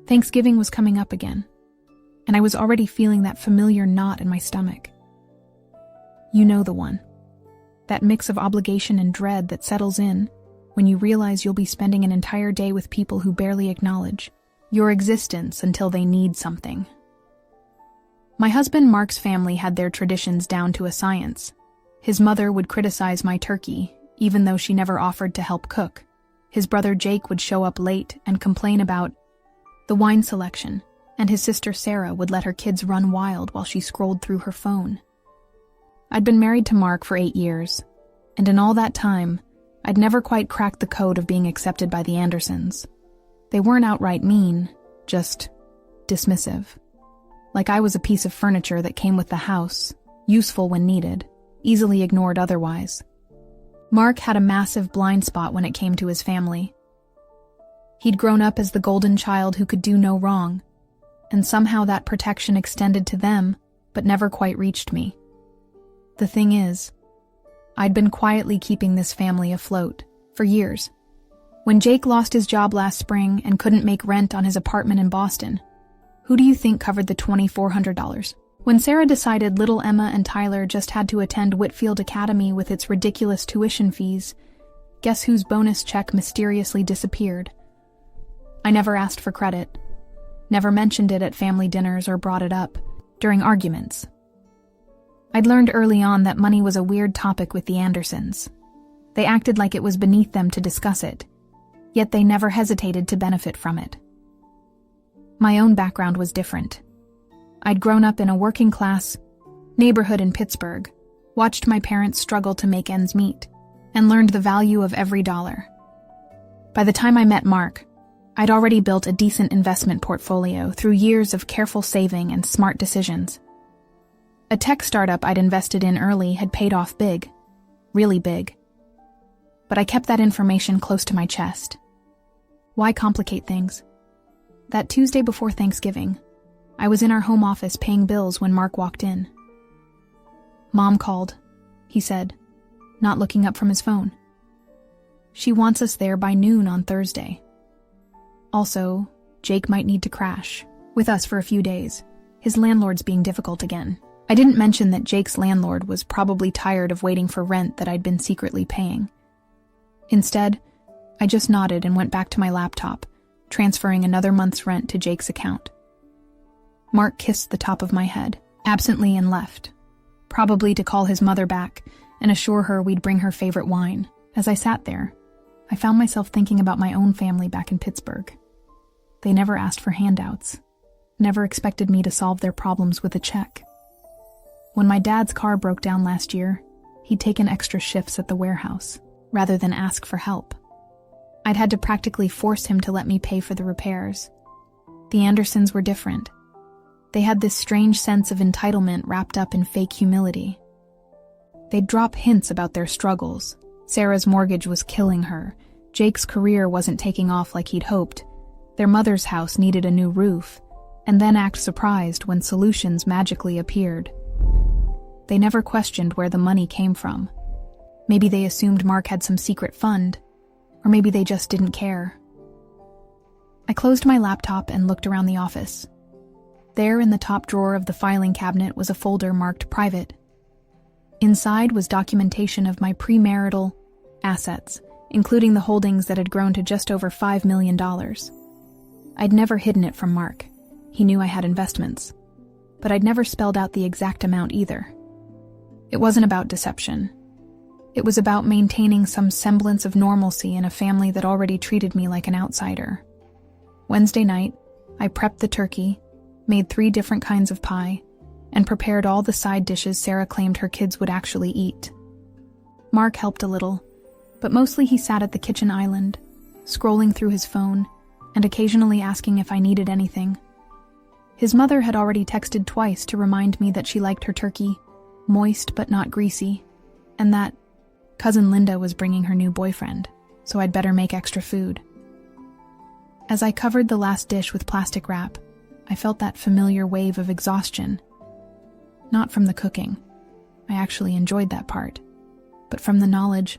Thanksgiving was coming up again, and I was already feeling that familiar knot in my stomach. You know the one. That mix of obligation and dread that settles in when you realize you'll be spending an entire day with people who barely acknowledge your existence until they need something. My husband Mark's family had their traditions down to a science. His mother would criticize my turkey, even though she never offered to help cook. His brother Jake would show up late and complain about the wine selection, and his sister Sarah would let her kids run wild while she scrolled through her phone. I'd been married to Mark for 8 years, and in all that time, I'd never quite cracked the code of being accepted by the Andersons. They weren't outright mean, just dismissive. Like I was a piece of furniture that came with the house, useful when needed, easily ignored otherwise. Mark had a massive blind spot when it came to his family. He'd grown up as the golden child who could do no wrong, and somehow that protection extended to them, but never quite reached me. The thing is, I'd been quietly keeping this family afloat for years. When Jake lost his job last spring and couldn't make rent on his apartment in Boston, who do you think covered the $2,400? When Sarah decided little Emma and Tyler just had to attend Whitfield Academy with its ridiculous tuition fees, guess whose bonus check mysteriously disappeared? I never asked for credit, never mentioned it at family dinners or brought it up during arguments. I'd learned early on that money was a weird topic with the Andersons. They acted like it was beneath them to discuss it, yet they never hesitated to benefit from it. My own background was different. I'd grown up in a working-class neighborhood in Pittsburgh, watched my parents struggle to make ends meet, and learned the value of every dollar. By the time I met Mark, I'd already built a decent investment portfolio through years of careful saving and smart decisions. A tech startup I'd invested in early had paid off big, really big. But I kept that information close to my chest. Why complicate things? That Tuesday before Thanksgiving, I was in our home office paying bills when Mark walked in. "Mom called," he said, not looking up from his phone. "She wants us there by noon on Thursday. Also, Jake might need to crash with us for a few days. His landlord's being difficult again." I didn't mention that Jake's landlord was probably tired of waiting for rent that I'd been secretly paying. Instead, I just nodded and went back to my laptop, transferring another month's rent to Jake's account. Mark kissed the top of my head, absently, and left, probably to call his mother back and assure her we'd bring her favorite wine. As I sat there, I found myself thinking about my own family back in Pittsburgh. They never asked for handouts, never expected me to solve their problems with a check. When my dad's car broke down last year, he'd taken extra shifts at the warehouse, rather than ask for help. I'd had to practically force him to let me pay for the repairs. The Andersons were different. They had this strange sense of entitlement wrapped up in fake humility. They'd drop hints about their struggles. Sarah's mortgage was killing her. Jake's career wasn't taking off like he'd hoped. Their mother's house needed a new roof, and then act surprised when solutions magically appeared. They never questioned where the money came from. Maybe they assumed Mark had some secret fund, or maybe they just didn't care. I closed my laptop and looked around the office. There in the top drawer of the filing cabinet was a folder marked private. Inside was documentation of my premarital assets, including the holdings that had grown to just over $5 million. I'd never hidden it from Mark. He knew I had investments, but I'd never spelled out the exact amount either. It wasn't about deception. It was about maintaining some semblance of normalcy in a family that already treated me like an outsider. Wednesday night, I prepped the turkey, made 3 different kinds of pie, and prepared all the side dishes Sarah claimed her kids would actually eat. Mark helped a little, but mostly he sat at the kitchen island, scrolling through his phone and occasionally asking if I needed anything. His mother had already texted twice to remind me that she liked her turkey moist but not greasy, and that Cousin Linda was bringing her new boyfriend, so I'd better make extra food. As I covered the last dish with plastic wrap, I felt that familiar wave of exhaustion. Not from the cooking. I actually enjoyed that part, but from the knowledge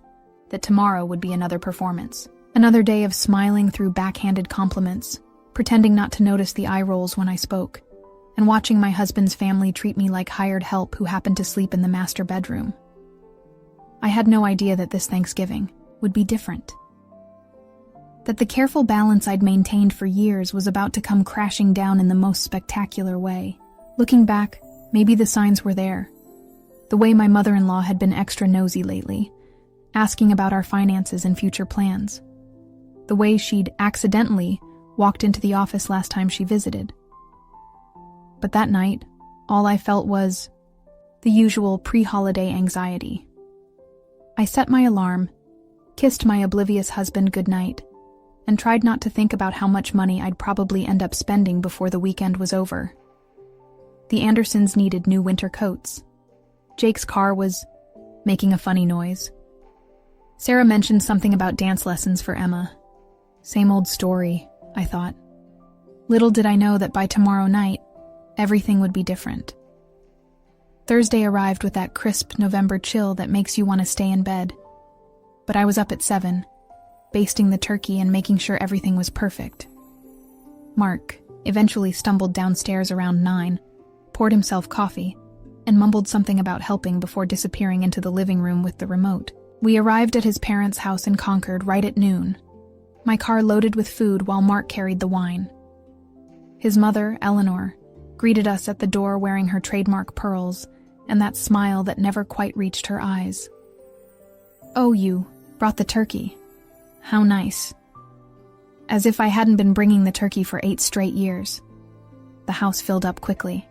that tomorrow would be another performance. Another day of smiling through backhanded compliments, pretending not to notice the eye rolls when I spoke, and watching my husband's family treat me like hired help who happened to sleep in the master bedroom. I had no idea that this Thanksgiving would be different. That the careful balance I'd maintained for years was about to come crashing down in the most spectacular way. Looking back, maybe the signs were there. The way my mother-in-law had been extra nosy lately, asking about our finances and future plans. The way she'd accidentally walked into the office last time she visited. But that night, all I felt was the usual pre-holiday anxiety. I set my alarm, kissed my oblivious husband goodnight, and tried not to think about how much money I'd probably end up spending before the weekend was over. The Andersons needed new winter coats. Jake's car was making a funny noise. Sarah mentioned something about dance lessons for Emma. Same old story, I thought. Little did I know that by tomorrow night, everything would be different. Thursday arrived with that crisp November chill that makes you want to stay in bed. But I was up at 7, basting the turkey and making sure everything was perfect. Mark eventually stumbled downstairs around 9, poured himself coffee, and mumbled something about helping before disappearing into the living room with the remote. We arrived at his parents' house in Concord right at noon, my car loaded with food while Mark carried the wine. His mother, Eleanor, greeted us at the door wearing her trademark pearls and that smile that never quite reached her eyes. "Oh, you brought the turkey. How nice." As if I hadn't been bringing the turkey for 8 straight years. The house filled up quickly.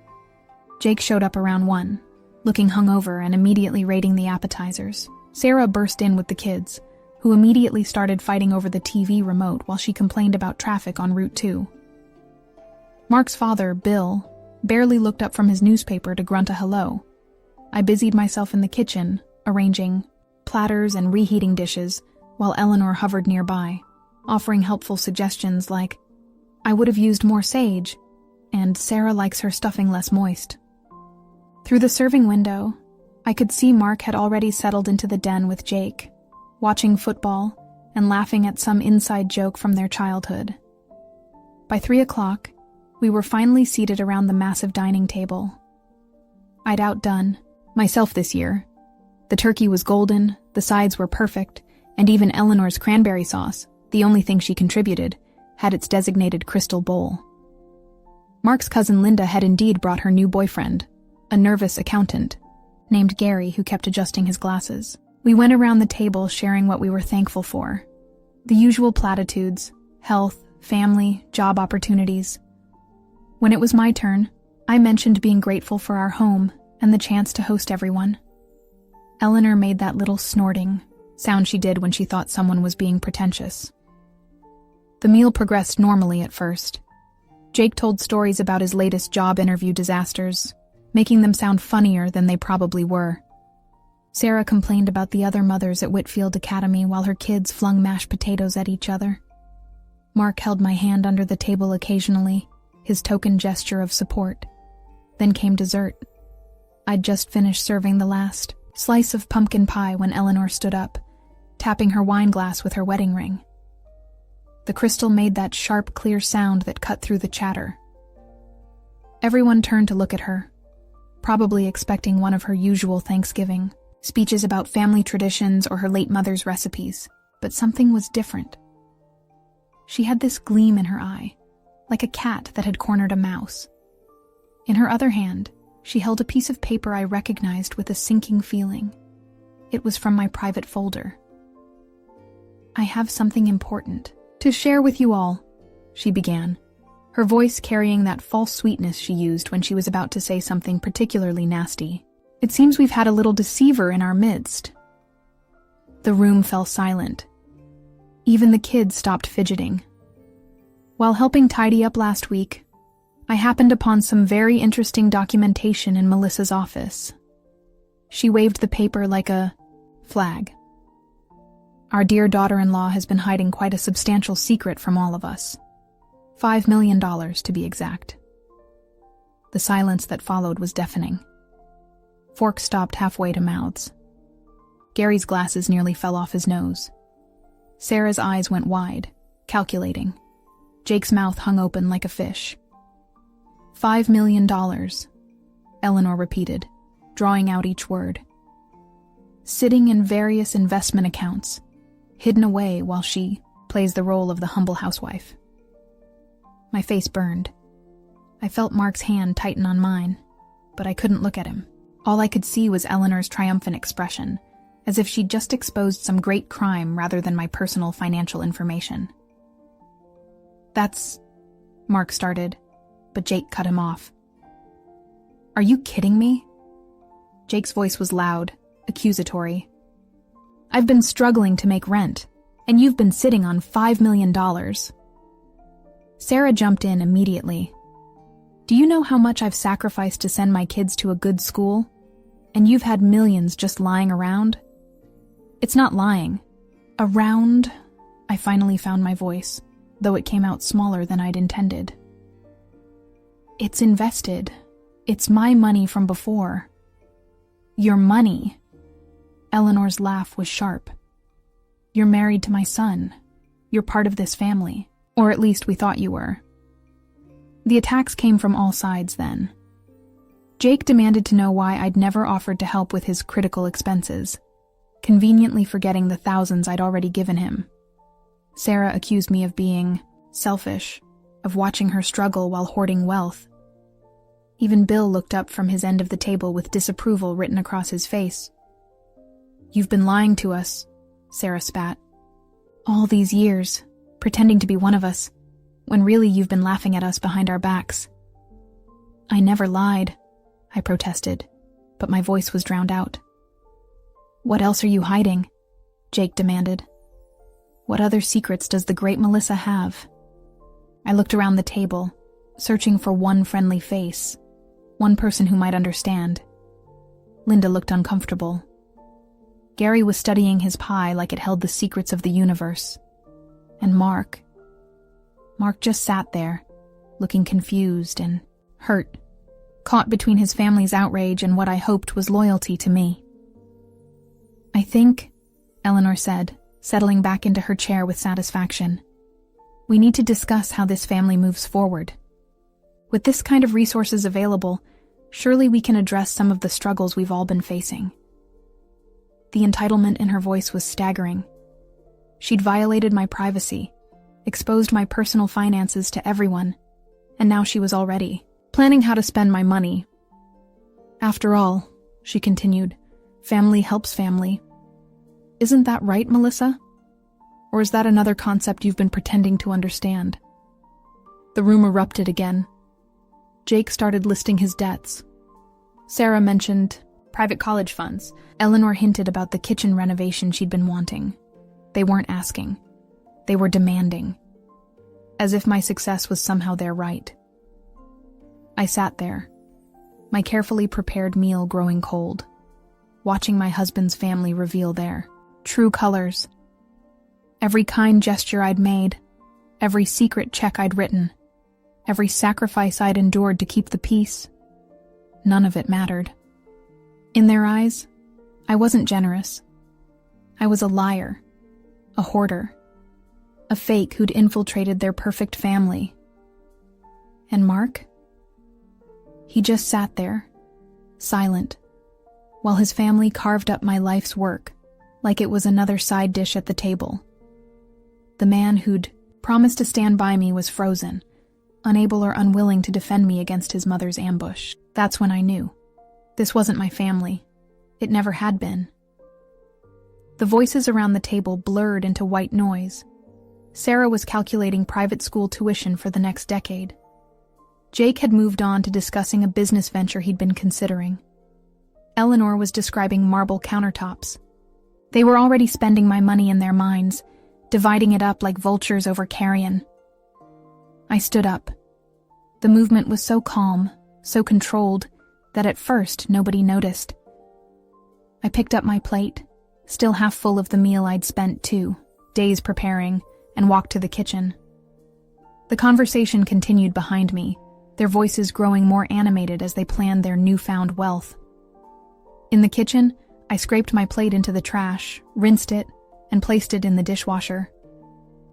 Jake showed up around 1, looking hungover and immediately raiding the appetizers. Sarah burst in with the kids, who immediately started fighting over the TV remote while she complained about traffic on Route 2. Mark's father, Bill, barely looked up from his newspaper to grunt a hello. I busied myself in the kitchen, arranging platters and reheating dishes, while Eleanor hovered nearby, offering helpful suggestions like, "I would have used more sage," and "Sarah likes her stuffing less moist." Through the serving window, I could see Mark had already settled into the den with Jake, watching football and laughing at some inside joke from their childhood. By 3 o'clock, we were finally seated around the massive dining table. I'd outdone myself this year. The turkey was golden, the sides were perfect, and even Eleanor's cranberry sauce, the only thing she contributed, had its designated crystal bowl. Mark's cousin Linda had indeed brought her new boyfriend, a nervous accountant, named Gary, who kept adjusting his glasses. We went around the table sharing what we were thankful for. The usual platitudes: health, family, job opportunities. When it was my turn, I mentioned being grateful for our home and the chance to host everyone. Eleanor made that little snorting sound she did when she thought someone was being pretentious. The meal progressed normally at first. Jake told stories about his latest job interview disasters, making them sound funnier than they probably were. Sarah complained about the other mothers at Whitfield Academy while her kids flung mashed potatoes at each other. Mark held my hand under the table occasionally, his token gesture of support. Then came dessert. I'd just finished serving the last slice of pumpkin pie when Eleanor stood up, tapping her wine glass with her wedding ring. The crystal made that sharp, clear sound that cut through the chatter. Everyone turned to look at her, probably expecting one of her usual Thanksgiving speeches about family traditions or her late mother's recipes, but something was different. She had this gleam in her eye, like a cat that had cornered a mouse. In her other hand, she held a piece of paper I recognized with a sinking feeling. It was from my private folder. "I have something important to share with you all," she began, her voice carrying that false sweetness she used when she was about to say something particularly nasty. "It seems we've had a little deceiver in our midst." The room fell silent. Even the kids stopped fidgeting. While helping tidy up last week, I happened upon some very interesting documentation in Melissa's office. She waved the paper like a flag. Our dear daughter-in-law has been hiding quite a substantial secret from all of us. $5 million, to be exact. The silence that followed was deafening. Forks stopped halfway to mouths. Gary's glasses nearly fell off his nose. Sarah's eyes went wide, calculating. Jake's mouth hung open like a fish. $5 million, Eleanor repeated, drawing out each word. Sitting in various investment accounts, hidden away while she plays the role of the humble housewife. My face burned. I felt Mark's hand tighten on mine, but I couldn't look at him. All I could see was Eleanor's triumphant expression, as if she'd just exposed some great crime rather than my personal financial information. That's... Mark started, but Jake cut him off. Are you kidding me? Jake's voice was loud, accusatory. I've been struggling to make rent, and you've been sitting on $5 million. Sarah jumped in immediately. Do you know how much I've sacrificed to send my kids to a good school? And you've had millions just lying around? It's not lying. Around, I finally found my voice, though it came out smaller than I'd intended. It's invested. It's my money from before. Your money. Eleanor's laugh was sharp. You're married to my son. You're part of this family. Or at least we thought you were. The attacks came from all sides then. Jake demanded to know why I'd never offered to help with his critical expenses, conveniently forgetting the thousands I'd already given him. Sarah accused me of being selfish, of watching her struggle while hoarding wealth. Even Bill looked up from his end of the table with disapproval written across his face. You've been lying to us, Sarah spat. All these years, pretending to be one of us, when really you've been laughing at us behind our backs. I never lied, I protested, but my voice was drowned out. What else are you hiding? Jake demanded. What other secrets does the great Melissa have? I looked around the table, searching for one friendly face, one person who might understand. Linda looked uncomfortable. Gary was studying his pie like it held the secrets of the universe. And Mark just sat there, looking confused and hurt, caught between his family's outrage and what I hoped was loyalty to me. I think, Eleanor said, settling back into her chair with satisfaction, we need to discuss how this family moves forward. With this kind of resources available, surely we can address some of the struggles we've all been facing. The entitlement in her voice was staggering. She'd violated my privacy, exposed my personal finances to everyone, and now she was already planning how to spend my money. After all, she continued, family helps family. Isn't that right, Melissa? Or is that another concept you've been pretending to understand? The room erupted again. Jake started listing his debts. Sarah mentioned private college funds. Eleanor hinted about the kitchen renovation she'd been wanting. They weren't asking. They were demanding. As if my success was somehow their right. I sat there, my carefully prepared meal growing cold, watching my husband's family reveal their true colors. Every kind gesture I'd made, every secret check I'd written, every sacrifice I'd endured to keep the peace, none of it mattered. In their eyes, I wasn't generous. I was a liar, a hoarder, a fake who'd infiltrated their perfect family. And Mark? He just sat there, silent, while his family carved up my life's work like it was another side dish at the table. The man who'd promised to stand by me was frozen, unable or unwilling to defend me against his mother's ambush. That's when I knew. This wasn't my family. It never had been. The voices around the table blurred into white noise. Sarah was calculating private school tuition for the next decade. Jake had moved on to discussing a business venture he'd been considering. Eleanor was describing marble countertops. They were already spending my money in their minds, dividing it up like vultures over carrion. I stood up. The movement was so calm, so controlled, that at first nobody noticed. I picked up my plate, still half full of the meal I'd spent 2 days preparing, and walked to the kitchen. The conversation continued behind me, their voices growing more animated as they planned their newfound wealth. In the kitchen, I scraped my plate into the trash, rinsed it, and placed it in the dishwasher.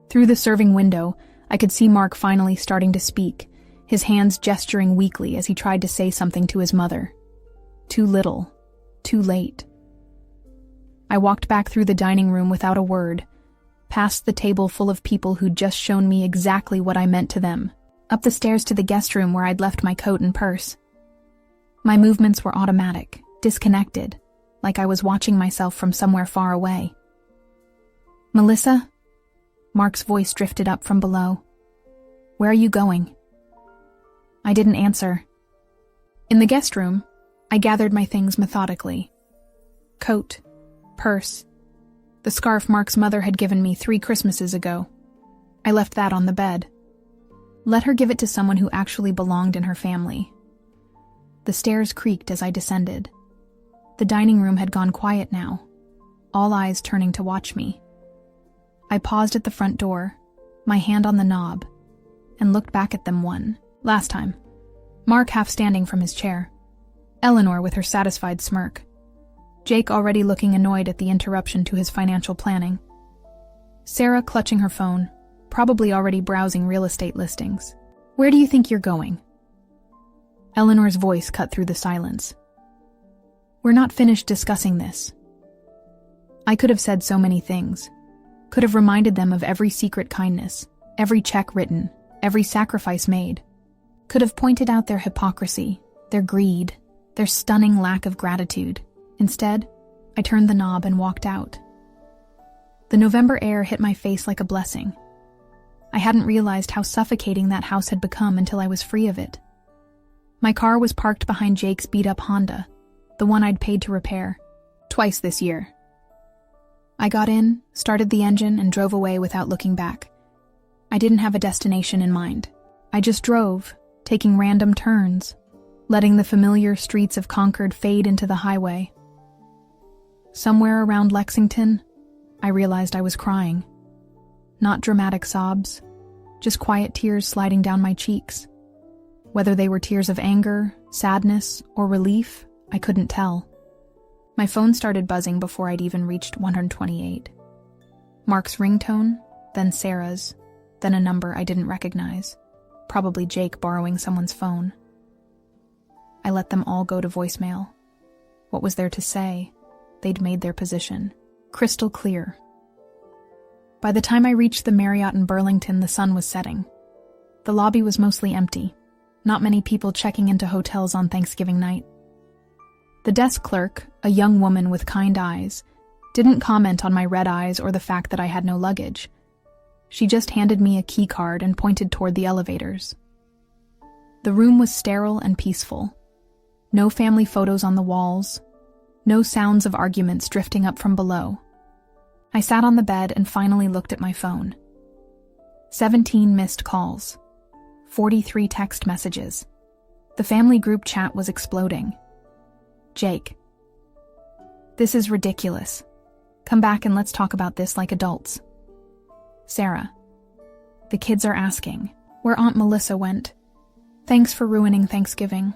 Through the serving window, I could see Mark finally starting to speak, his hands gesturing weakly as he tried to say something to his mother. Too little. Too late. I walked back through the dining room without a word, past the table full of people who'd just shown me exactly what I meant to them, up the stairs to the guest room where I'd left my coat and purse. My movements were automatic, disconnected, like I was watching myself from somewhere far away. "Melissa?" Mark's voice drifted up from below. "Where are you going?" I didn't answer. In the guest room, I gathered my things methodically. Coat, purse, the scarf Mark's mother had given me 3 Christmases ago. I left that on the bed. Let her give it to someone who actually belonged in her family. The stairs creaked as I descended. The dining room had gone quiet now, all eyes turning to watch me. I paused at the front door, my hand on the knob, and looked back at them last time. Mark half standing from his chair. Eleanor with her satisfied smirk. Jake already looking annoyed at the interruption to his financial planning. Sarah clutching her phone, probably already browsing real estate listings. "Where do you think you're going?" Eleanor's voice cut through the silence. "We're not finished discussing this." I could have said so many things. Could have reminded them of every secret kindness, every check written, every sacrifice made. Could have pointed out their hypocrisy, their greed, their stunning lack of gratitude. Instead, I turned the knob and walked out. The November air hit my face like a blessing. I hadn't realized how suffocating that house had become until I was free of it. My car was parked behind Jake's beat-up Honda, the one I'd paid to repair, twice this year. I got in, started the engine, and drove away without looking back. I didn't have a destination in mind. I just drove, taking random turns, letting the familiar streets of Concord fade into the highway. Somewhere around Lexington, I realized I was crying. Not dramatic sobs, just quiet tears sliding down my cheeks. Whether they were tears of anger, sadness, or relief, I couldn't tell. My phone started buzzing before I'd even reached 128. Mark's ringtone, then Sarah's, then a number I didn't recognize. Probably Jake borrowing someone's phone. I let them all go to voicemail. What was there to say? They'd made their position crystal clear. By the time I reached the Marriott in Burlington, the sun was setting. The lobby was mostly empty. Not many people checking into hotels on Thanksgiving night. The desk clerk, a young woman with kind eyes, didn't comment on my red eyes or the fact that I had no luggage. She just handed me a key card and pointed toward the elevators. The room was sterile and peaceful. No family photos on the walls. No sounds of arguments drifting up from below. I sat on the bed and finally looked at my phone. 17 missed calls. 43 text messages. The family group chat was exploding. Jake. "This is ridiculous. Come back and let's talk about this like adults." Sarah. "The kids are asking where Aunt Melissa went. Thanks for ruining Thanksgiving."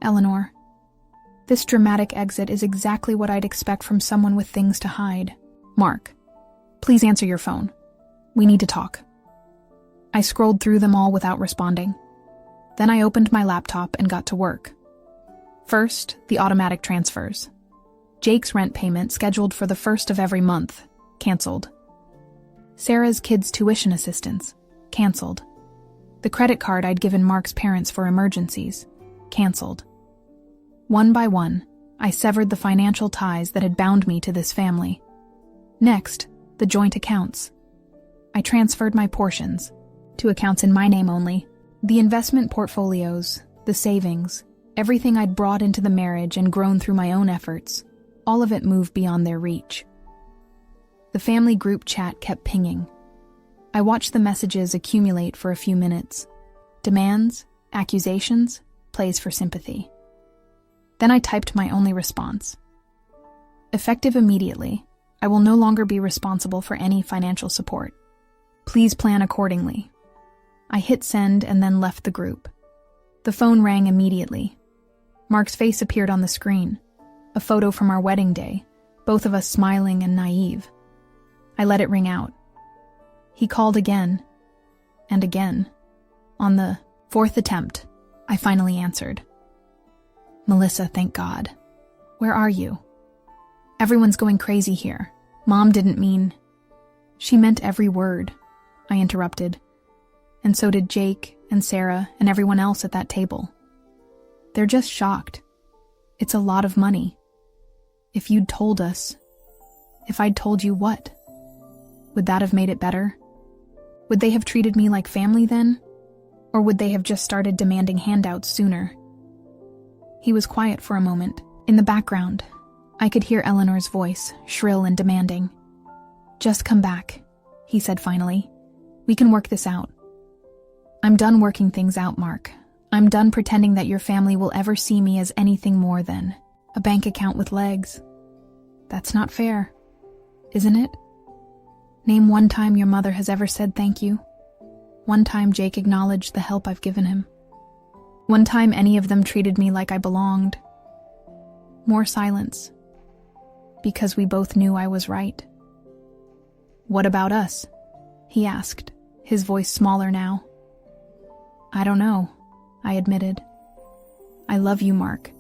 Eleanor. "This dramatic exit is exactly what I'd expect from someone with things to hide." Mark. "Please answer your phone. We need to talk." I scrolled through them all without responding. Then I opened my laptop and got to work. First, the automatic transfers. Jake's rent payment, scheduled for the 1st of every month, canceled. Sarah's kids' tuition assistance, canceled. The credit card I'd given Mark's parents for emergencies, canceled. One by one, I severed the financial ties that had bound me to this family. Next, the joint accounts. I transferred my portions, to accounts in my name only. The investment portfolios, the savings, everything I'd brought into the marriage and grown through my own efforts, all of it moved beyond their reach. The family group chat kept pinging. I watched the messages accumulate for a few minutes. Demands, accusations, plays for sympathy. Then I typed my only response. Effective immediately, I will no longer be responsible for any financial support. Please plan accordingly. I hit send and then left the group. The phone rang immediately. Mark's face appeared on the screen, a photo from our wedding day, both of us smiling and naive. I let it ring out. He called again. and again. On the fourth attempt, I finally answered. Melissa, thank God. Where are you? Everyone's going crazy here. Mom didn't mean... She meant every word, I interrupted. And so did Jake and Sarah and everyone else at that table. They're just shocked. It's a lot of money. If you'd told us... If I'd told you what? Would that have made it better? Would they have treated me like family then? Or would they have just started demanding handouts sooner? He was quiet for a moment. In the background, I could hear Eleanor's voice, shrill and demanding. Just come back, he said finally. We can work this out. I'm done working things out, Mark. I'm done pretending that your family will ever see me as anything more than a bank account with legs. That's not fair, isn't it? Name one time your mother has ever said thank you. One time Jake acknowledged the help I've given him. One time any of them treated me like I belonged. More silence. Because we both knew I was right. What about us? He asked, his voice smaller now. I don't know, I admitted. I love you, Mark,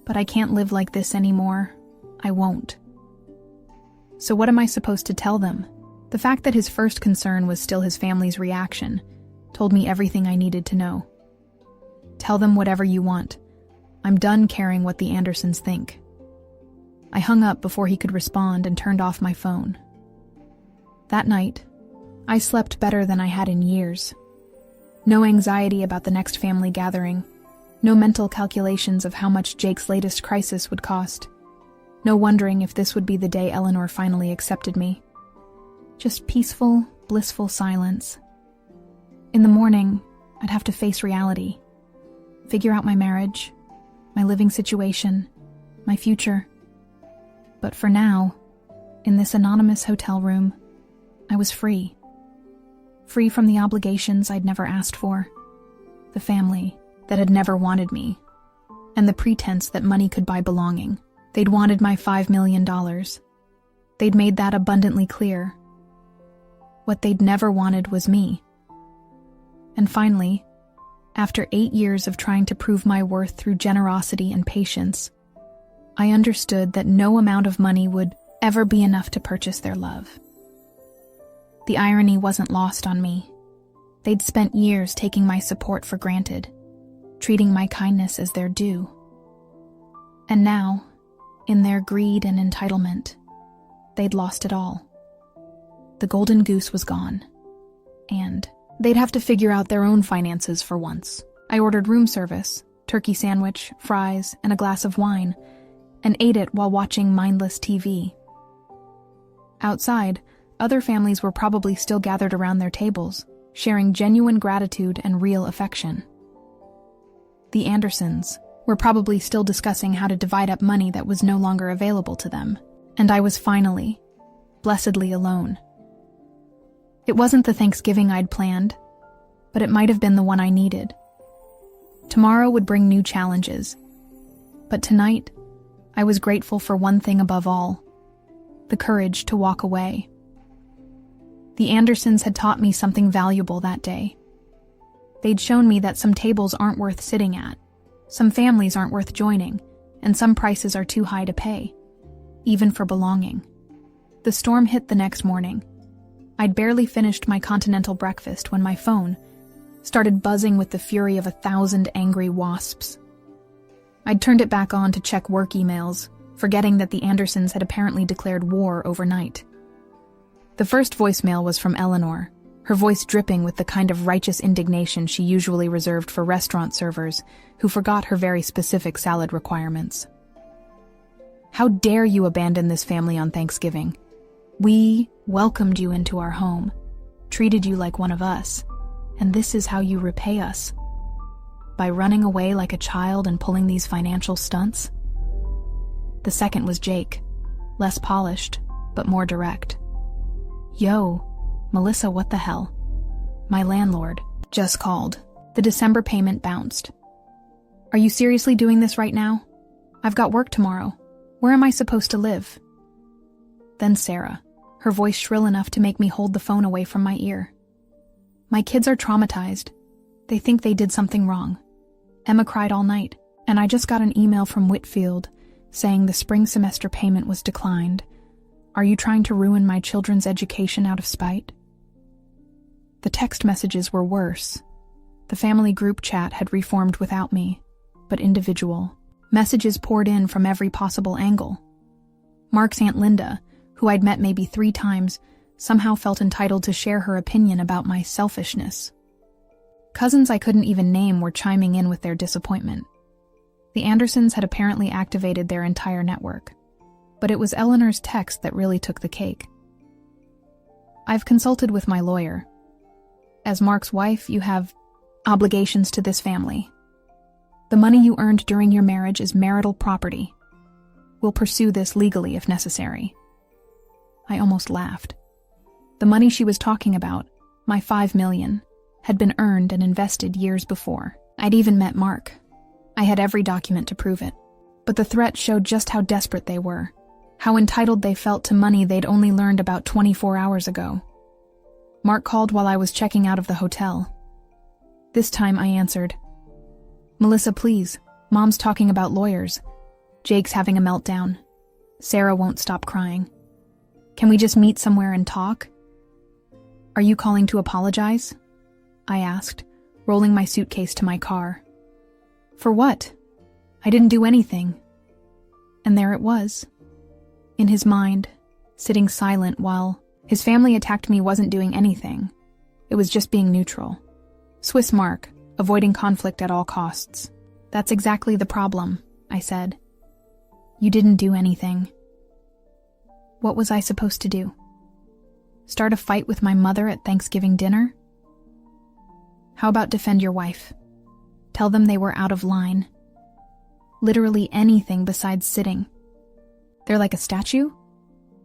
but I can't live like this anymore. I won't. So what am I supposed to tell them? The fact that his first concern was still his family's reaction told me everything I needed to know. Tell them whatever you want. I'm done caring what the Andersons think. I hung up before he could respond and turned off my phone. That night, I slept better than I had in years. No anxiety about the next family gathering, no mental calculations of how much Jake's latest crisis would cost, no wondering if this would be the day Eleanor finally accepted me. Just peaceful, blissful silence. In the morning, I'd have to face reality, figure out my marriage, my living situation, my future. But for now, in this anonymous hotel room, I was free. Free from the obligations I'd never asked for, the family that had never wanted me, and the pretense that money could buy belonging. They'd wanted my $5 million. They'd made that abundantly clear. What they'd never wanted was me. And finally, after 8 years of trying to prove my worth through generosity and patience, I understood that no amount of money would ever be enough to purchase their love. The irony wasn't lost on me. They'd spent years taking my support for granted, treating my kindness as their due. And now, in their greed and entitlement, they'd lost it all. The golden goose was gone, and they'd have to figure out their own finances for once. I ordered room service, turkey sandwich, fries, and a glass of wine, and ate it while watching mindless TV. Outside, other families were probably still gathered around their tables, sharing genuine gratitude and real affection. The Andersons were probably still discussing how to divide up money that was no longer available to them, and I was finally, blessedly alone. It wasn't the Thanksgiving I'd planned, but it might have been the one I needed. Tomorrow would bring new challenges, but tonight, I was grateful for one thing above all: the courage to walk away. The Andersons had taught me something valuable that day. They'd shown me that some tables aren't worth sitting at, some families aren't worth joining, and some prices are too high to pay, even for belonging. The storm hit the next morning. I'd barely finished my continental breakfast when my phone started buzzing with the fury of 1,000 angry wasps. I'd turned it back on to check work emails, forgetting that the Andersons had apparently declared war overnight. The first voicemail was from Eleanor, her voice dripping with the kind of righteous indignation she usually reserved for restaurant servers who forgot her very specific salad requirements. How dare you abandon this family on Thanksgiving? We welcomed you into our home, treated you like one of us, and this is how you repay us. By running away like a child and pulling these financial stunts? The second was Jake, less polished, but more direct. Yo, Melissa, what the hell? My landlord just called. The December payment bounced. Are you seriously doing this right now? I've got work tomorrow. Where am I supposed to live? Then Sarah, her voice shrill enough to make me hold the phone away from my ear. My kids are traumatized. They think they did something wrong. Emma cried all night, and I just got an email from Whitfield saying the spring semester payment was declined. Are you trying to ruin my children's education out of spite? The text messages were worse. The family group chat had reformed without me, but individual. Messages poured in from every possible angle. Mark's Aunt Linda, who I'd met maybe 3 times, somehow felt entitled to share her opinion about my selfishness. Cousins I couldn't even name were chiming in with their disappointment. The Andersons had apparently activated their entire network, but it was Eleanor's text that really took the cake. I've consulted with my lawyer. As Mark's wife, you have obligations to this family. The money you earned during your marriage is marital property. We'll pursue this legally if necessary. I almost laughed. The money she was talking about, my $5 million, had been earned and invested years before. I'd even met Mark. I had every document to prove it. But the threat showed just how desperate they were, how entitled they felt to money they'd only learned about 24 hours ago. Mark called while I was checking out of the hotel. This time I answered, "Melissa, please. Mom's talking about lawyers. Jake's having a meltdown. Sarah won't stop crying. Can we just meet somewhere and talk?" "Are you calling to apologize?" I asked, rolling my suitcase to my car. "For what? I didn't do anything." And there it was. In his mind, sitting silent while his family attacked me wasn't doing anything. It was just being neutral. Swiss Mark, avoiding conflict at all costs. "That's exactly the problem," I said. "You didn't do anything." What was I supposed to do? Start a fight with my mother at Thanksgiving dinner? How about defend your wife? Tell them they were out of line. Literally anything besides sitting. They're like a statue?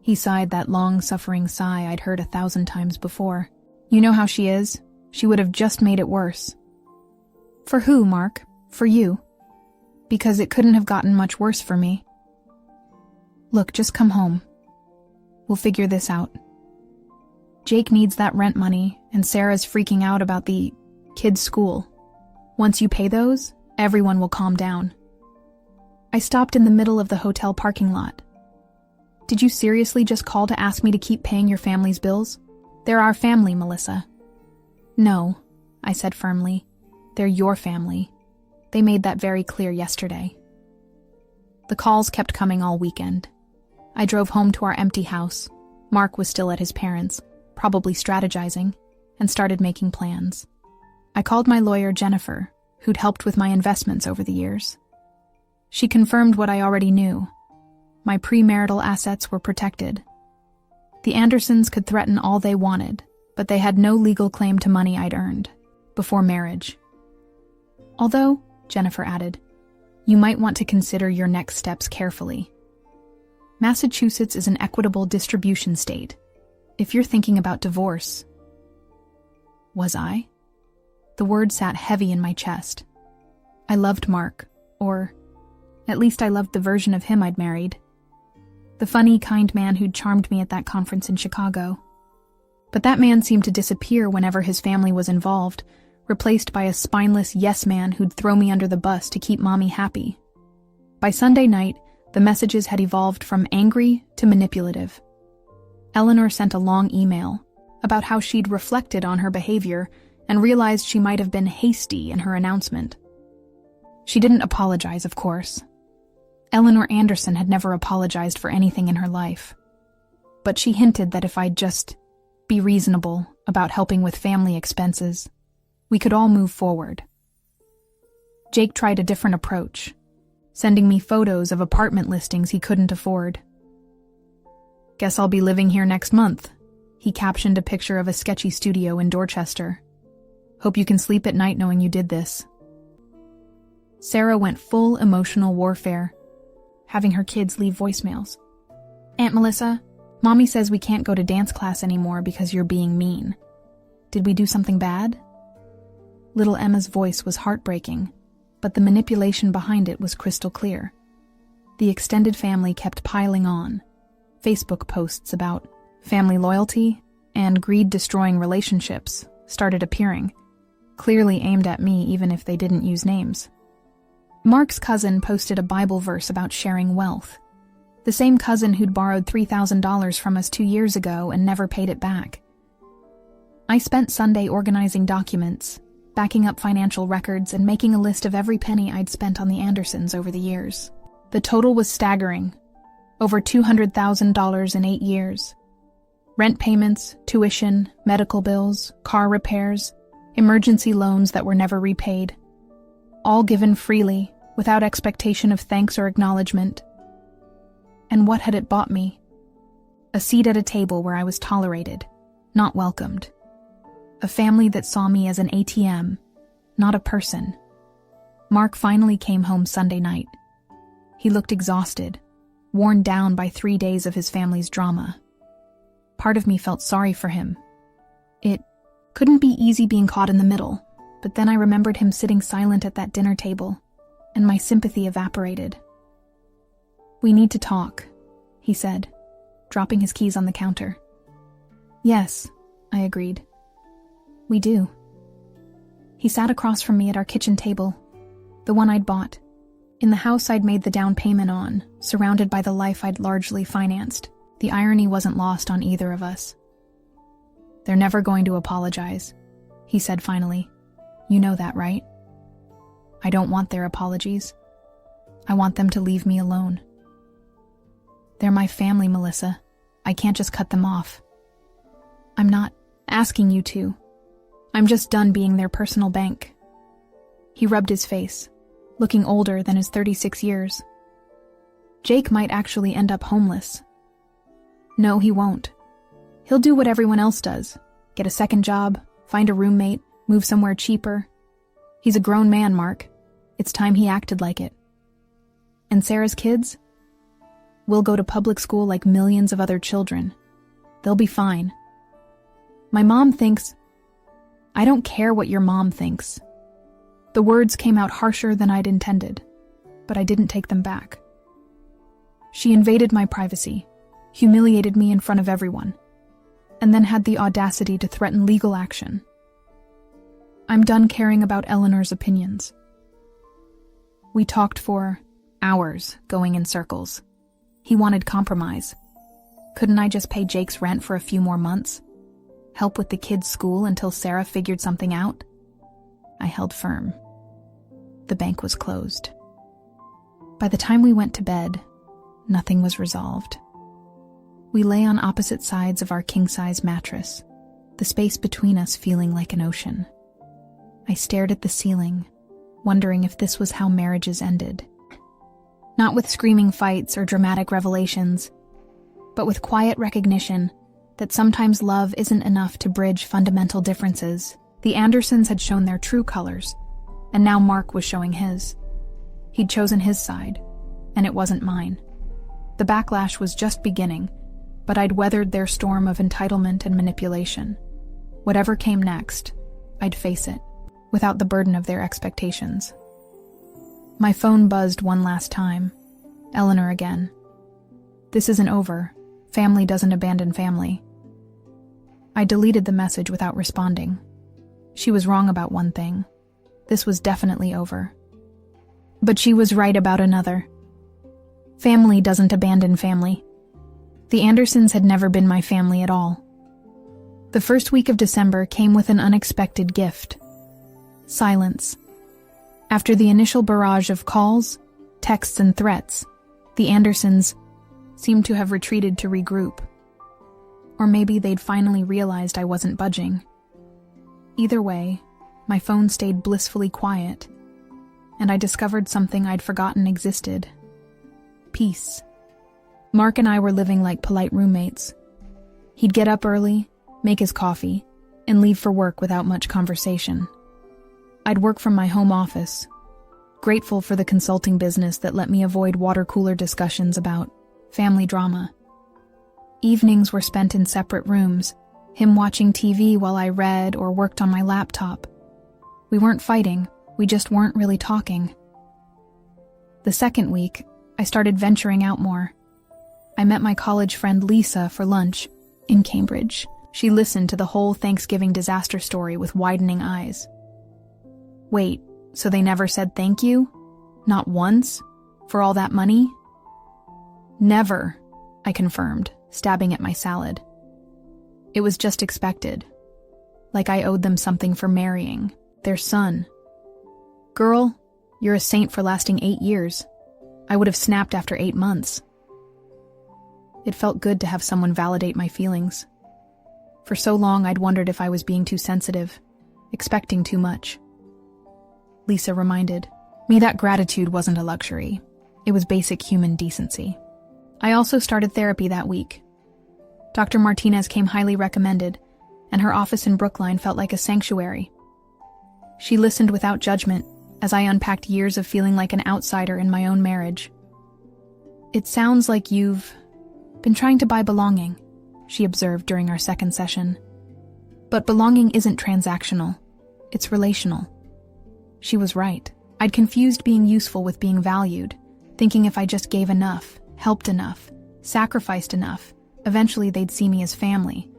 He sighed that long-suffering sigh I'd heard 1,000 times before. You know how she is. She would have just made it worse. For who, Mark? For you? Because it couldn't have gotten much worse for me. Look, just come home. We'll figure this out. Jake needs that rent money, and Sarah's freaking out about the kids' school. Once you pay those, everyone will calm down. I stopped in the middle of the hotel parking lot. Did you seriously just call to ask me to keep paying your family's bills? They're our family, Melissa. No, I said firmly. They're your family. They made that very clear yesterday. The calls kept coming all weekend. I drove home to our empty house. Mark was still at his parents', probably strategizing, and started making plans. I called my lawyer, Jennifer, who'd helped with my investments over the years. She confirmed what I already knew. My premarital assets were protected. The Andersons could threaten all they wanted, but they had no legal claim to money I'd earned before marriage. Although, Jennifer added, you might want to consider your next steps carefully. Massachusetts is an equitable distribution state. If you're thinking about divorce... Was I? The word sat heavy in my chest. I loved Mark, or at least I loved the version of him I'd married. The funny, kind man who'd charmed me at that conference in Chicago. But that man seemed to disappear whenever his family was involved, replaced by a spineless yes man who'd throw me under the bus to keep mommy happy. By Sunday night, the messages had evolved from angry to manipulative. Eleanor sent a long email about how she'd reflected on her behavior and realized she might have been hasty in her announcement. She didn't apologize, of course. Eleanor Anderson had never apologized for anything in her life. But she hinted that if I'd just be reasonable about helping with family expenses, we could all move forward. Jake tried a different approach, sending me photos of apartment listings he couldn't afford. Guess I'll be living here next month, he captioned a picture of a sketchy studio in Dorchester. Hope you can sleep at night knowing you did this. Sarah went full emotional warfare, having her kids leave voicemails. Aunt Melissa, Mommy says we can't go to dance class anymore because you're being mean. Did we do something bad? Little Emma's voice was heartbreaking, but the manipulation behind it was crystal clear. The extended family kept piling on. Facebook posts about family loyalty and greed-destroying relationships started appearing, clearly aimed at me even if they didn't use names. Mark's cousin posted a Bible verse about sharing wealth. The same cousin who'd borrowed $3,000 from us 2 years ago and never paid it back. I spent Sunday organizing documents, backing up financial records, and making a list of every penny I'd spent on the Andersons over the years. The total was staggering. Over $200,000 in 8 years. Rent payments, tuition, medical bills, car repairs, emergency loans that were never repaid. All given freely, without expectation of thanks or acknowledgement. And what had it bought me? A seat at a table where I was tolerated, not welcomed. A family that saw me as an ATM, not a person. Mark finally came home Sunday night. He looked exhausted, worn down by 3 days of his family's drama. Part of me felt sorry for him. It couldn't be easy being caught in the middle, but then I remembered him sitting silent at that dinner table, and my sympathy evaporated. "We need to talk," he said, dropping his keys on the counter. "Yes," I agreed. "We do." He sat across from me at our kitchen table, the one I'd bought, in the house I'd made the down payment on, surrounded by the life I'd largely financed. The irony wasn't lost on either of us. "They're never going to apologize," he said finally. "You know that, right? I don't want their apologies. I want them to leave me alone. They're my family, Melissa. I can't just cut them off. I'm not asking you to. I'm just done being their personal bank." He rubbed his face, looking older than his 36 years. "Jake might actually end up homeless." "No, he won't. He'll do what everyone else does. Get a second job, find a roommate, move somewhere cheaper. He's a grown man, Mark. It's time he acted like it. And Sarah's kids? We'll go to public school like millions of other children. They'll be fine. My mom thinks—" "I don't care what your mom thinks." The words came out harsher than I'd intended, but I didn't take them back. She invaded my privacy, humiliated me in front of everyone, and then had the audacity to threaten legal action. I'm done caring about Eleanor's opinions. We talked for hours, going in circles. He wanted compromise. Couldn't I just pay Jake's rent for a few more months? Help with the kids' school until Sarah figured something out? I held firm. The bank was closed. By the time we went to bed, nothing was resolved. We lay on opposite sides of our king-size mattress, the space between us feeling like an ocean. I stared at the ceiling, wondering if this was how marriages ended. Not with screaming fights or dramatic revelations, but with quiet recognition that sometimes love isn't enough to bridge fundamental differences. The Andersons had shown their true colors, and now Mark was showing his. He'd chosen his side, and it wasn't mine. The backlash was just beginning, but I'd weathered their storm of entitlement and manipulation. Whatever came next, I'd face it, without the burden of their expectations. My phone buzzed one last time. Eleanor again. "This isn't over. Family doesn't abandon family." I deleted the message without responding. She was wrong about one thing. This was definitely over. But she was right about another. Family doesn't abandon family. The Andersons had never been my family at all. The first week of December came with an unexpected gift. Silence. After the initial barrage of calls, texts, and threats, the Andersons seemed to have retreated to regroup. Or maybe they'd finally realized I wasn't budging. Either way, my phone stayed blissfully quiet, and I discovered something I'd forgotten existed. Peace. Mark and I were living like polite roommates. He'd get up early, make his coffee, and leave for work without much conversation. I'd work from my home office, grateful for the consulting business that let me avoid water cooler discussions about family drama. Evenings were spent in separate rooms, him watching TV while I read or worked on my laptop. We weren't fighting, we just weren't really talking. The second week, I started venturing out more. I met my college friend Lisa for lunch in Cambridge. She listened to the whole Thanksgiving disaster story with widening eyes. Wait, so they never said thank you? Not once? For all that money? Never, I confirmed, stabbing at my salad. It was just expected. Like I owed them something for marrying their son. Girl, you're a saint for lasting 8 years. I would have snapped after 8 months. It felt good to have someone validate my feelings. For so long, I'd wondered if I was being too sensitive, expecting too much. Lisa reminded me that gratitude wasn't a luxury. It was basic human decency. I also started therapy that week. Dr. Martinez came highly recommended, and her office in Brookline felt like a sanctuary. She listened without judgment as I unpacked years of feeling like an outsider in my own marriage. It sounds like you've been trying to buy belonging, she observed during our second session. But belonging isn't transactional. It's relational. She was right. I'd confused being useful with being valued, thinking if I just gave enough, helped enough, sacrificed enough, eventually they'd see me as family.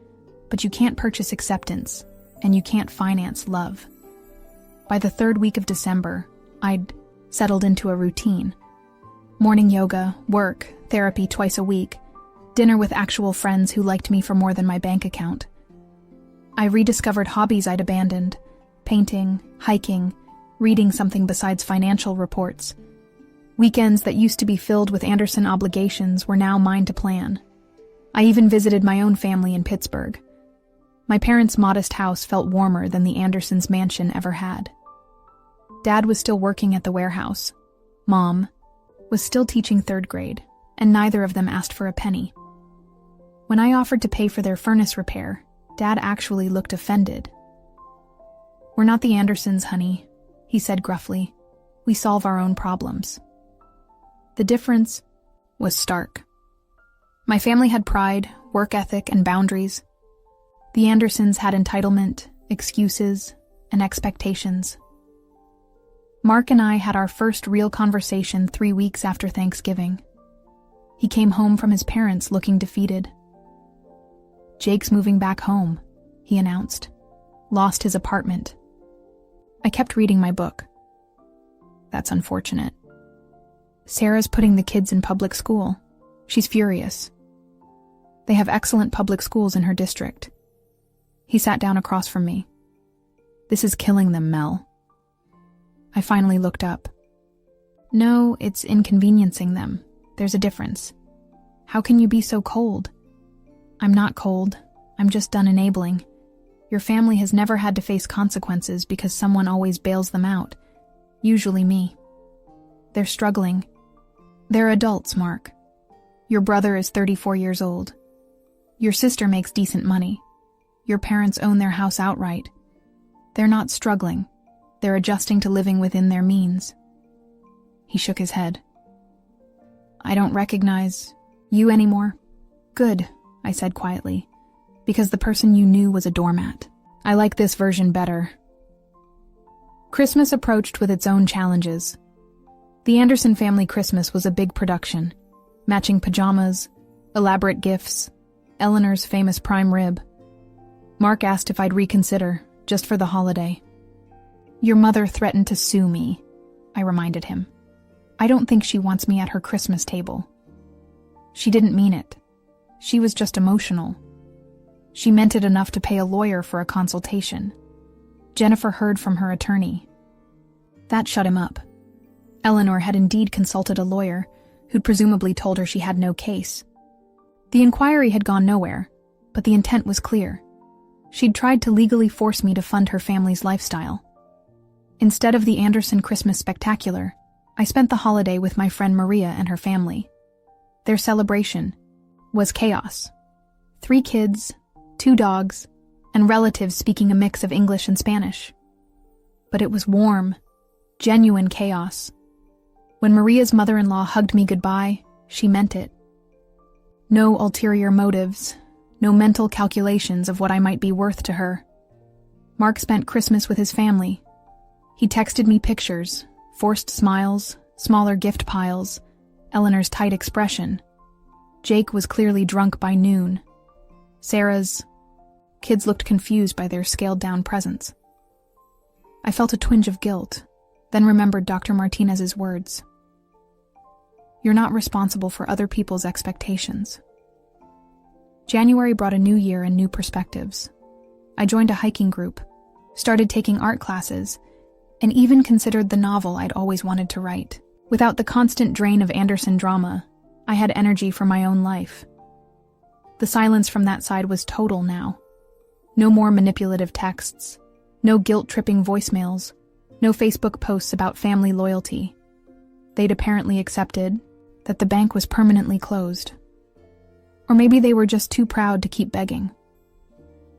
But you can't purchase acceptance, and you can't finance love. By the 3rd week of December, I'd settled into a routine. Morning yoga, work, therapy twice a week, dinner with actual friends who liked me for more than my bank account. I rediscovered hobbies I'd abandoned: painting, hiking, reading something besides financial reports. Weekends that used to be filled with Anderson obligations were now mine to plan. I even visited my own family in Pittsburgh. My parents' modest house felt warmer than the Andersons' mansion ever had. Dad was still working at the warehouse. Mom was still teaching 3rd grade, and neither of them asked for a penny. When I offered to pay for their furnace repair, Dad actually looked offended. "We're not the Andersons, honey," he said gruffly. "We solve our own problems." The difference was stark. My family had pride, work ethic, and boundaries. The Andersons had entitlement, excuses, and expectations. Mark and I had our first real conversation 3 weeks after Thanksgiving. He came home from his parents looking defeated. "Jake's moving back home," he announced. "Lost his apartment." I kept reading my book. "That's unfortunate. Sarah's putting the kids in public school. She's furious. They have excellent public schools in her district." He sat down across from me. "This is killing them, Mel." I finally looked up. "No, it's inconveniencing them. There's a difference. How can you be so cold?" "I'm not cold. I'm just done enabling. Your family has never had to face consequences because someone always bails them out. Usually me. They're struggling. They're adults, Mark. Your brother is 34 years old. Your sister makes decent money. Your parents own their house outright. They're not struggling. They're adjusting to living within their means." He shook his head. "I don't recognize you anymore." "Good," I said quietly, "because the person you knew was a doormat. I like this version better." Christmas approached with its own challenges. The Anderson family Christmas was a big production. Matching pajamas, elaborate gifts, Eleanor's famous prime rib. Mark asked if I'd reconsider, just for the holiday. "Your mother threatened to sue me," I reminded him. "I don't think she wants me at her Christmas table." She didn't mean it. She was just emotional. She meant it enough to pay a lawyer for a consultation. Jennifer heard from her attorney. That shut him up. Eleanor had indeed consulted a lawyer, who'd presumably told her she had no case. The inquiry had gone nowhere, but the intent was clear. She'd tried to legally force me to fund her family's lifestyle. Instead of the Anderson Christmas spectacular, I spent the holiday with my friend Maria and her family. Their celebration was chaos. 3 kids, 2 dogs, and relatives speaking a mix of English and Spanish. But it was warm, genuine chaos. When Maria's mother-in-law hugged me goodbye, she meant it. No ulterior motives, no mental calculations of what I might be worth to her. Mark spent Christmas with his family. He texted me pictures, forced smiles, smaller gift piles, Eleanor's tight expression. Jake was clearly drunk by noon. Sarah's Kids looked confused by their scaled-down presence. I felt a twinge of guilt, then remembered Dr. Martinez's words. You're not responsible for other people's expectations. January brought a new year and new perspectives. I joined a hiking group, started taking art classes, and even considered the novel I'd always wanted to write. Without the constant drain of Anderson drama, I had energy for my own life. The silence from that side was total now. No more manipulative texts, no guilt-tripping voicemails, no Facebook posts about family loyalty. They'd apparently accepted that the bank was permanently closed. Or maybe they were just too proud to keep begging.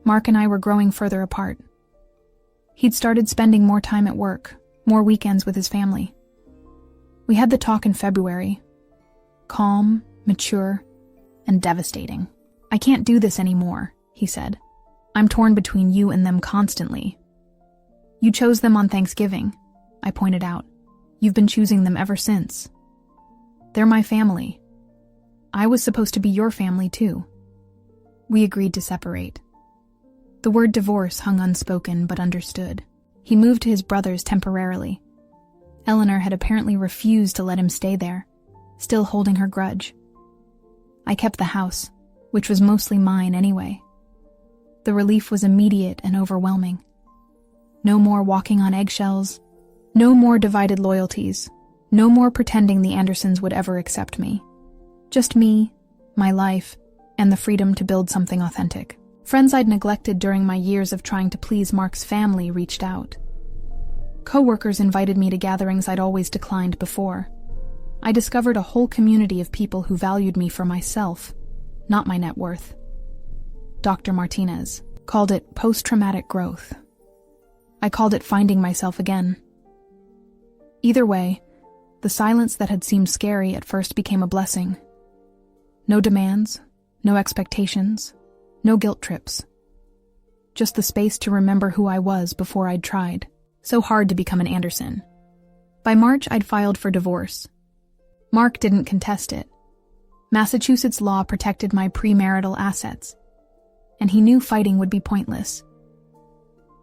Mark and I were growing further apart. He'd started spending more time at work, more weekends with his family. We had the talk in February. Calm, mature, and devastating. I can't do this anymore, he said. I'm torn between you and them constantly. You chose them on Thanksgiving, I pointed out. You've been choosing them ever since. They're my family. I was supposed to be your family too. We agreed to separate. The word divorce hung unspoken but understood. He moved to his brother's temporarily. Eleanor had apparently refused to let him stay there, still holding her grudge. I kept the house, which was mostly mine anyway. The relief was immediate and overwhelming. No more walking on eggshells, no more divided loyalties, no more pretending the Andersons would ever accept me. Just me, my life, and the freedom to build something authentic. Friends I'd neglected during my years of trying to please Mark's family reached out. Coworkers invited me to gatherings I'd always declined before. I discovered a whole community of people who valued me for myself, not my net worth. Dr. Martinez called it post-traumatic growth. I called it finding myself again. Either way, the silence that had seemed scary at first became a blessing. No demands, no expectations, no guilt trips. Just the space to remember who I was before I'd tried. So hard to become an Anderson. By March, I'd filed for divorce. Mark didn't contest it. Massachusetts law protected my premarital assets, and he knew fighting would be pointless.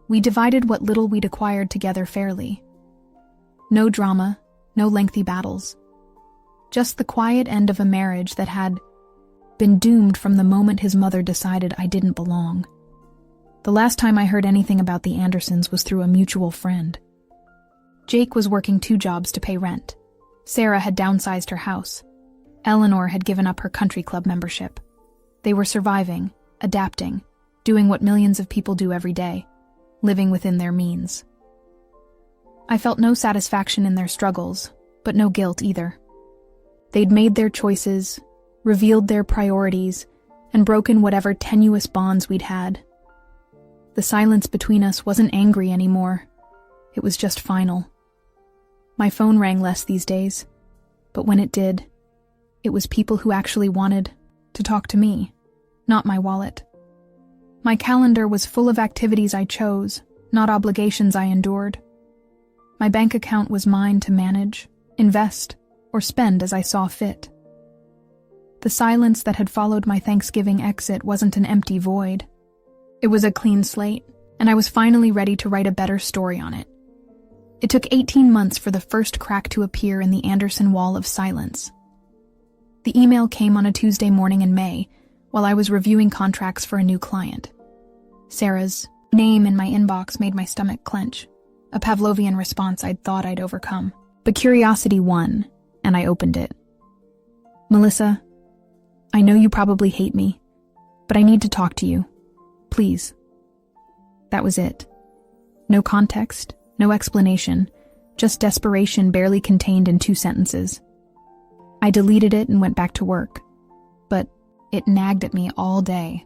We divided what little we'd acquired together fairly. No drama, no lengthy battles. Just the quiet end of a marriage that had been doomed from the moment his mother decided I didn't belong. The last time I heard anything about the Andersons was through a mutual friend. Jake was working 2 jobs to pay rent. Sarah had downsized her house. Eleanor had given up her country club membership. They were surviving, adapting, doing what millions of people do every day, living within their means. I felt no satisfaction in their struggles, but no guilt either. They'd made their choices, revealed their priorities, and broken whatever tenuous bonds we'd had. The silence between us wasn't angry anymore. It was just final. My phone rang less these days, but when it did, it was people who actually wanted to talk to me, not my wallet. My calendar was full of activities I chose, not obligations I endured. My bank account was mine to manage, invest, or spend as I saw fit. The silence that had followed my Thanksgiving exit wasn't an empty void. It was a clean slate, and I was finally ready to write a better story on it. It took 18 months for the first crack to appear in the Anderson wall of silence. The email came on a Tuesday morning in May, while I was reviewing contracts for a new client. Sarah's name in my inbox made my stomach clench, a Pavlovian response I'd thought I'd overcome. But curiosity won, and I opened it. Melissa, I know you probably hate me, but I need to talk to you. Please. That was it. No context, no explanation, just desperation barely contained in 2 sentences. I deleted it and went back to work, but it nagged at me all day,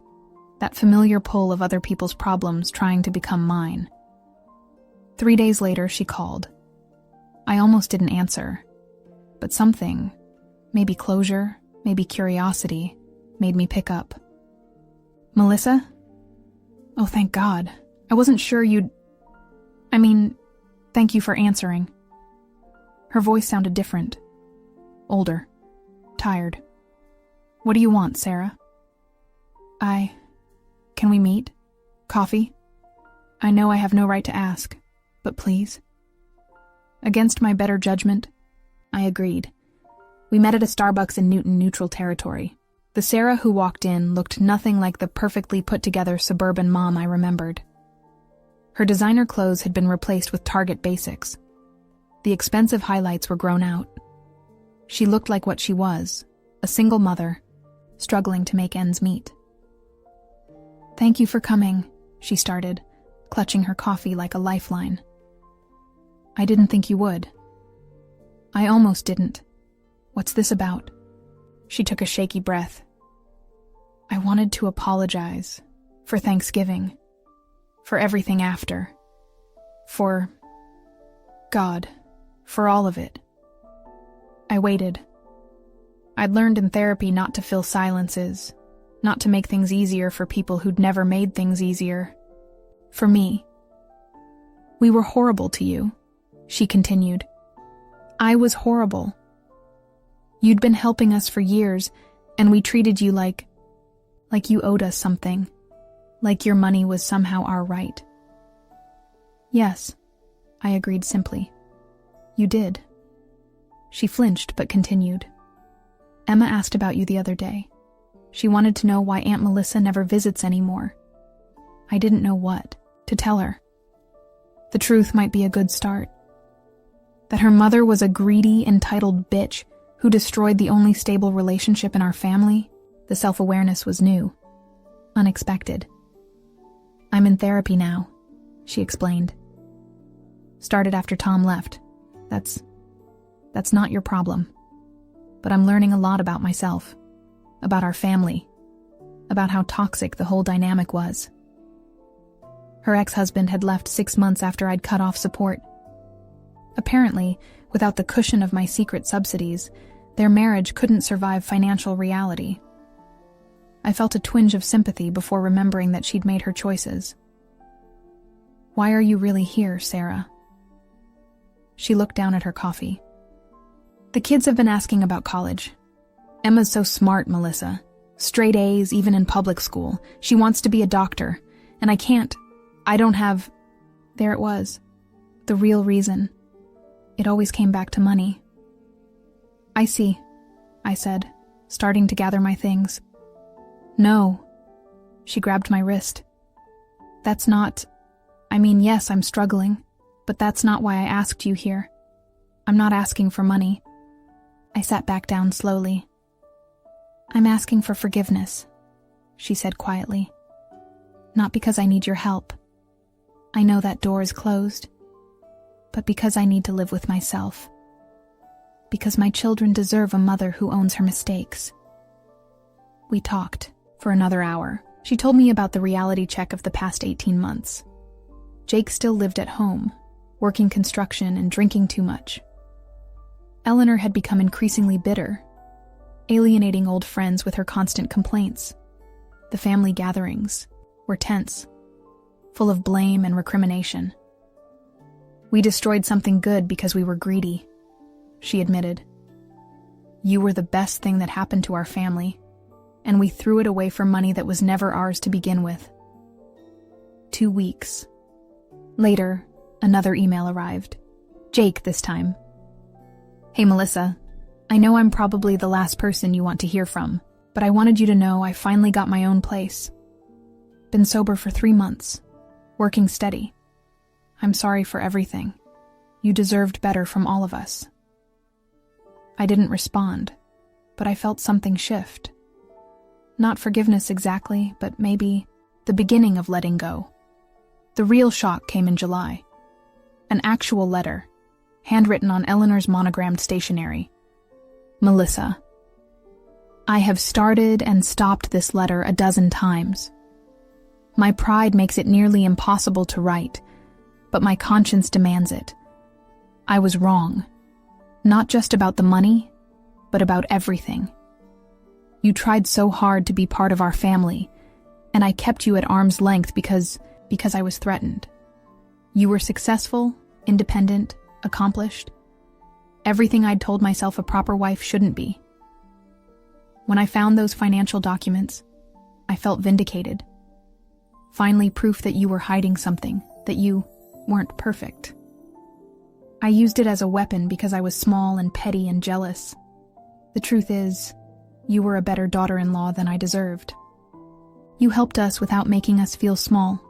that familiar pull of other people's problems trying to become mine. 3 days later, she called. I almost didn't answer, but something, maybe closure, maybe curiosity, made me pick up. Melissa? Oh, thank God. I wasn't sure you'd... thank you for answering. Her voice sounded different. Older. Tired. What do you want, Sarah? Can we meet? Coffee? I know I have no right to ask, but please. Against my better judgment, I agreed. We met at a Starbucks in Newton neutral territory. The Sarah who walked in looked nothing like the perfectly put-together suburban mom I remembered. Her designer clothes had been replaced with Target basics. The expensive highlights were grown out. She looked like what she was, a single mother, struggling to make ends meet. "Thank you for coming," she started, clutching her coffee like a lifeline. "I didn't think you would." "I almost didn't. What's this about?" She took a shaky breath. "I wanted to apologize for Thanksgiving, for everything after, for God, for all of it." I waited. I'd learned in therapy not to fill silences, not to make things easier for people who'd never made things easier. For me. "We were horrible to you," she continued. "I was horrible. You'd been helping us for years, and we treated you like you owed us something, like your money was somehow our right." "Yes," I agreed simply. "You did." She flinched but continued. "Emma asked about you the other day. She wanted to know why Aunt Melissa never visits anymore. I didn't know what to tell her. The truth might be a good start. That her mother was a greedy, entitled bitch who destroyed the only stable relationship in our family. The self-awareness was new, unexpected. "I'm in therapy now," she explained. "Started after Tom left. That's not your problem. But I'm learning a lot about myself, about our family, about how toxic the whole dynamic was." Her ex-husband had left 6 months after I'd cut off support. Apparently, without the cushion of my secret subsidies, their marriage couldn't survive financial reality. I felt a twinge of sympathy before remembering that she'd made her choices. "Why are you really here, Sarah?" She looked down at her coffee. "The kids have been asking about college. Emma's so smart, Melissa. Straight A's, even in public school. She wants to be a doctor, and I don't have..." There it was. The real reason. It always came back to money. "I see," I said, starting to gather my things. "No." She grabbed my wrist. Yes, I'm struggling, but that's not why I asked you here. I'm not asking for money." I sat back down slowly. "I'm asking for forgiveness," she said quietly. "Not because I need your help. I know that door is closed. But because I need to live with myself. Because my children deserve a mother who owns her mistakes." We talked for another hour. She told me about the reality check of the past 18 months. Jake still lived at home, working construction and drinking too much. Eleanor had become increasingly bitter, alienating old friends with her constant complaints. The family gatherings were tense, full of blame and recrimination. "We destroyed something good because we were greedy," she admitted. "You were the best thing that happened to our family, and we threw it away for money that was never ours to begin with." 2 weeks. Later, another email arrived. Jake this time. "Hey Melissa, I know I'm probably the last person you want to hear from, but I wanted you to know I finally got my own place. Been sober for 3 months, working steady. I'm sorry for everything. You deserved better from all of us." I didn't respond, but I felt something shift. Not forgiveness exactly, but maybe the beginning of letting go. The real shock came in July. An actual letter, handwritten on Eleanor's monogrammed stationery. "Melissa, I have started and stopped this letter a dozen times. My pride makes it nearly impossible to write, but my conscience demands it. I was wrong. Not just about the money, but about everything. You tried so hard to be part of our family, and I kept you at arm's length because I was threatened. You were successful, independent, accomplished. Everything I'd told myself a proper wife shouldn't be. When I found those financial documents, I felt vindicated. Finally, proof that you were hiding something, that you weren't perfect. I used it as a weapon because I was small and petty and jealous. The truth is, you were a better daughter-in-law than I deserved. You helped us without making us feel small.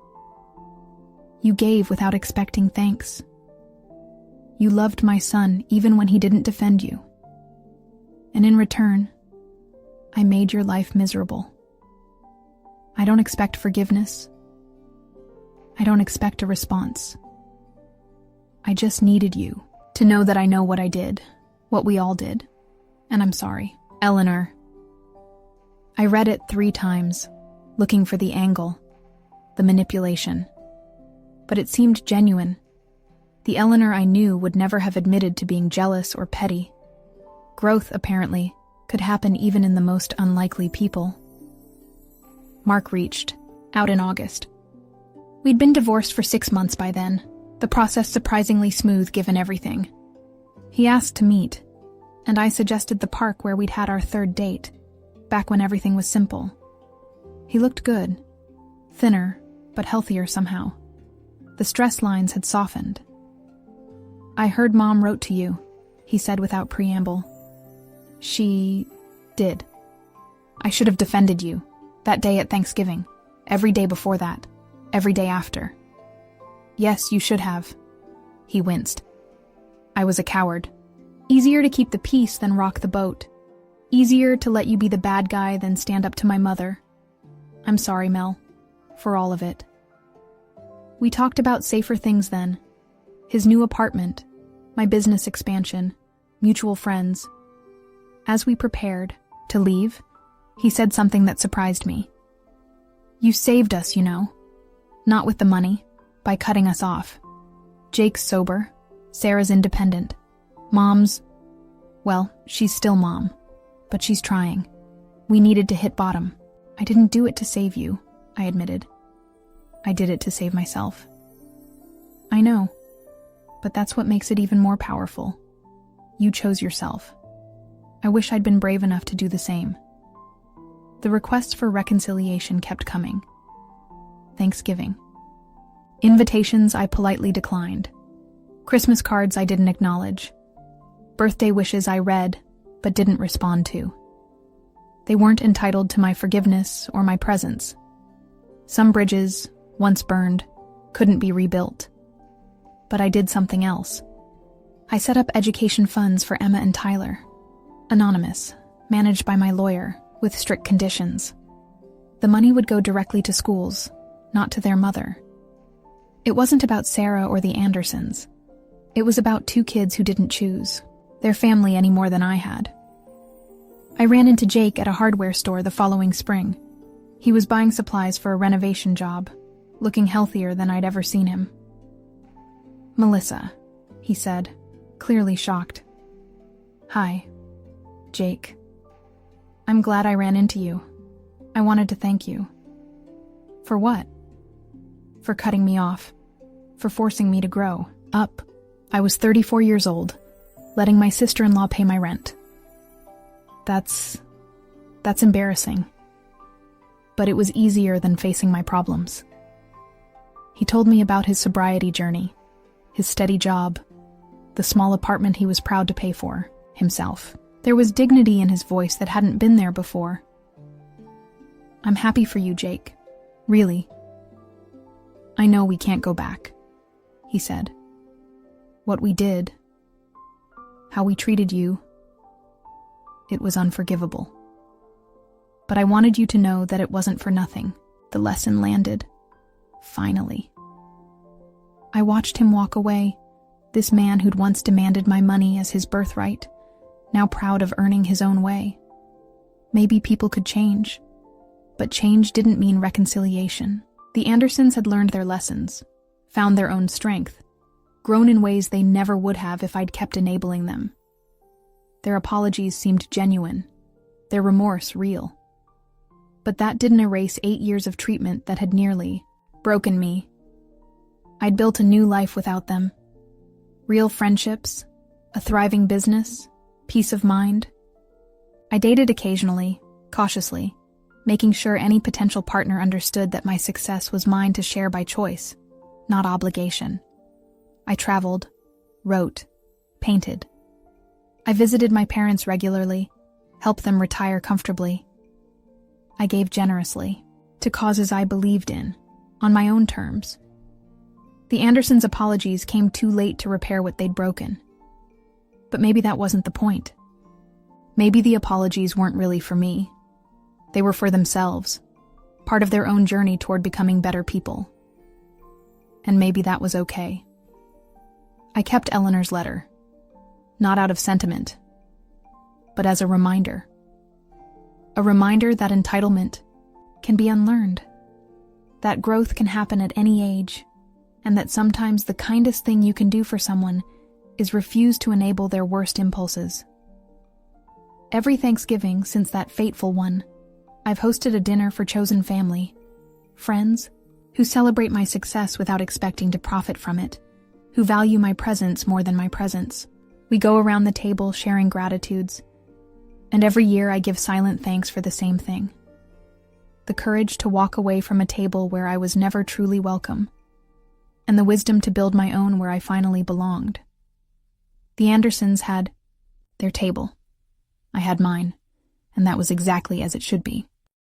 You gave without expecting thanks. You loved my son even when he didn't defend you. And in return, I made your life miserable. I don't expect forgiveness. I don't expect a response. I just needed you to know that I know what I did, what we all did, and I'm sorry. Eleanor. I read it 3 times, looking for the angle, the manipulation. But it seemed genuine. The Eleanor I knew would never have admitted to being jealous or petty. Growth, apparently, could happen even in the most unlikely people. Mark reached, out in August. We'd been divorced for 6 months by then, the process surprisingly smooth given everything. He asked to meet, and I suggested the park where we'd had our 3rd date, back when everything was simple. He looked good, thinner, but healthier somehow. The stress lines had softened. I heard Mom wrote to you, he said without preamble. She did. I should have defended you, that day at Thanksgiving, every day before that, every day after. Yes, you should have. He winced. I was a coward. Easier to keep the peace than rock the boat. Easier to let you be the bad guy than stand up to my mother. I'm sorry, Mel, for all of it. We talked about safer things then. His new apartment, my business expansion, mutual friends. As we prepared to leave, he said something that surprised me. You saved us, you know. Not with the money, by cutting us off. Jake's sober, Sarah's independent. Mom's, well, she's still Mom, but she's trying. We needed to hit bottom. I didn't do it to save you, I admitted. I did it to save myself. I know, but that's what makes it even more powerful. You chose yourself. I wish I'd been brave enough to do the same. The requests for reconciliation kept coming. Thanksgiving. Invitations I politely declined. Christmas cards I didn't acknowledge. Birthday wishes I read, but didn't respond to. They weren't entitled to my forgiveness or my presence. Some bridges, once burned, couldn't be rebuilt. But I did something else. I set up education funds for Emma and Tyler. Anonymous, managed by my lawyer, with strict conditions. The money would go directly to schools, not to their mother. It wasn't about Sarah or the Andersons. It was about 2 kids who didn't choose their family any more than I had. I ran into Jake at a hardware store the following spring. He was buying supplies for a renovation job, looking healthier than I'd ever seen him. Melissa, he said, clearly shocked. Hi, Jake. I'm glad I ran into you. I wanted to thank you. For what? For cutting me off. For forcing me to grow up. I was 34 years old, letting my sister-in-law pay my rent. That's embarrassing. But it was easier than facing my problems. He told me about his sobriety journey, his steady job, the small apartment he was proud to pay for, himself. There was dignity in his voice that hadn't been there before. I'm happy for you, Jake. Really. I know we can't go back, he said. What we did, how we treated you, it was unforgivable. But I wanted you to know that it wasn't for nothing. The lesson landed. Finally. I watched him walk away, this man who'd once demanded my money as his birthright, now proud of earning his own way. Maybe people could change, but change didn't mean reconciliation. The Andersons had learned their lessons, found their own strength, grown in ways they never would have if I'd kept enabling them. Their apologies seemed genuine, their remorse real. But that didn't erase 8 years of treatment that had nearly broken me. I'd built a new life without them. Real friendships, a thriving business, peace of mind. I dated occasionally, cautiously, making sure any potential partner understood that my success was mine to share by choice, not obligation. I traveled, wrote, painted. I visited my parents regularly, helped them retire comfortably. I gave generously, to causes I believed in, on my own terms. The Andersons' apologies came too late to repair what they'd broken. But maybe that wasn't the point. Maybe the apologies weren't really for me. They were for themselves, part of their own journey toward becoming better people. And maybe that was okay. I kept Eleanor's letter, not out of sentiment, but as a reminder. A reminder that entitlement can be unlearned, that growth can happen at any age, and that sometimes the kindest thing you can do for someone is refuse to enable their worst impulses. Every Thanksgiving since that fateful one, I've hosted a dinner for chosen family, friends who celebrate my success without expecting to profit from it, who value my presence more than my presence. We go around the table sharing gratitudes, and every year I give silent thanks for the same thing. The courage to walk away from a table where I was never truly welcome, and the wisdom to build my own where I finally belonged. The Andersons had their table. I had mine, and that was exactly as it should be.